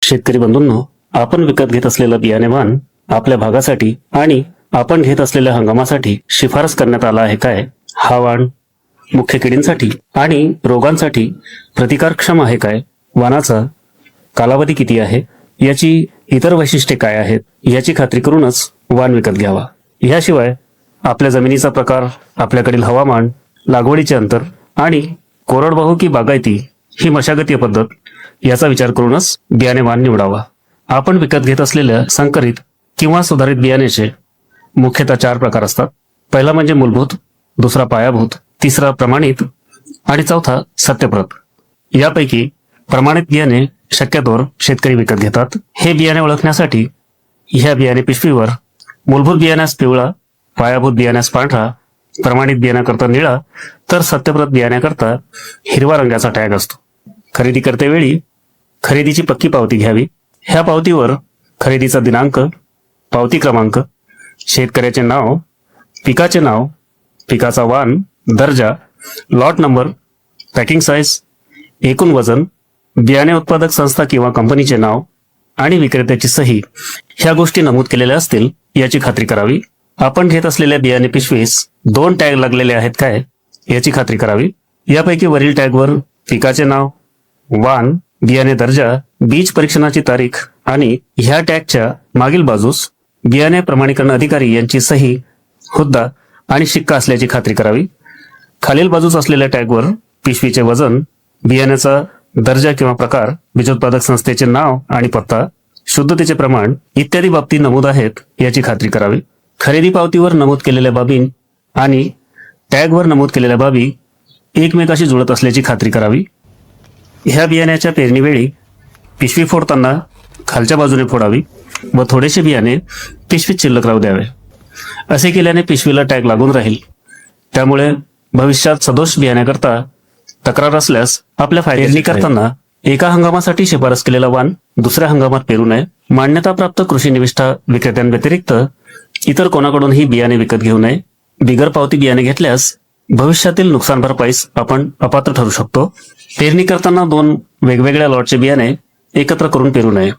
शेतकरी बंधूंनो, आपण विकत घेत असलेलं बियाणे वाण आपल्या भागासाठी आणि आपण घेत असलेल्या हंगामासाठी शिफारस करण्यात आला आहे काय? हा वाण मुख्य किडींसाठी आणि रोगांसाठी प्रतिकारक्षम आहे काय? वाणाचा कालावधी किती आहे? याची इतर वैशिष्ट्ये काय आहेत? याची खात्री करूनच वाण विकत घ्यावा. याशिवाय आपल्या जमिनीचा प्रकार, आपल्याकडील हवामान, लागवडीचे अंतर आणि कोरडवाहू की बागायती ही मशागतीय पद्धत याचा विचार करूनच बियाणे वाण निवडावा. आपण विकत घेत असलेल्या संकरित किंवा सुधारित बियाण्याचे मुख्यतः 4 प्रकार असतात. पहिला म्हणजे मूलभूत, दुसरा पायाभूत, तिसरा प्रमाणित आणि चौथा सत्यप्रत. यापैकी प्रमाणित बियाणे शक्यतोवर शेतकरी विकत घेतात. हे बियाणे ओळखण्यासाठी ह्या बियाणे पिशवीवर मूलभूत बियाण्यास पिवळा, पायाभूत बियाण्यास पांढरा, प्रमाणित बियाण्याकरता निळा तर सत्यप्रत बियाण्याकरता हिरवा रंगाचा टॅग असतो. खरेदी करतेवेळी खरेदीची पक्की पावती घ्यावी. ह्या पावतीवर खरेदीचा दिनांक, पावती क्रमांक, शेतकऱ्याचे नाव, पिकाचे नाव, पिकाचा वाण, दर्जा, लॉट नंबर, पॅकिंग साईज, एकूण वजन, बियाणे उत्पादक संस्था किंवा कंपनीचे नाव आणि विक्रेत्याची सही ह्या गोष्टी नमूद केलेल्या असतील याची खात्री करावी. आपण घेत असलेल्या बियाणे पिशवीस 2 टॅग लागलेले आहेत काय याची खात्री करावी. यापैकी वरील टॅगवर पिकाचे नाव, वाण, बियाणे दर्जा, बीज परीक्षणाची तारीख आणि ह्या टॅगच्या मागील बाजूस बियाणे प्रमाणीकरण अधिकारी यांची सही, हुद्दा आणि शिक्का असल्याची खात्री करावी. खालील बाजूस असलेल्या टॅगवर पिशवीचे वजन, बियाण्याचा दर्जा किंवा प्रकार, बीजोत्पादक संस्थेचे नाव आणि पत्ता, शुद्धतेचे प्रमाण इत्यादी बाबती नमूद आहेत याची खात्री करावी. खरेदी पावतीवर नमूद केलेल्या बाबी आणि टॅगवर नमूद केलेल्या बाबी एकमेकाशी जुळत असल्याची खात्री करावी. ह्या बियाण्याच्या पेरणीवेळी पिशवी फोडताना खालच्या बाजूने फोडावी व थोडेसे बियाणे पिशवीत शिल्लक राहू द्यावे. असे केल्याने पिशवीला टॅग लागून राहील. त्यामुळे भविष्यात सदोष बियाण्याकरता तक्रार असल्यास आपल्या फायद्याची करताना एका हंगामासाठी शिफारस केलेला वाण दुसऱ्या हंगामात पेरू नये. मान्यताप्राप्त कृषी निविष्ठा विक्रेत्यांव्यतिरिक्त इतर कोणाकडूनही बियाणे विकत घेऊ नये. बिगर पावती बियाणे घेतल्यास भविष्यातील नुकसान भरपाईस आपण अपात्र ठरू शकतो. पेरणी करताना 2 वेगवेगळ्या लॉटचे बियाणे एकत्र करून पेरू नये.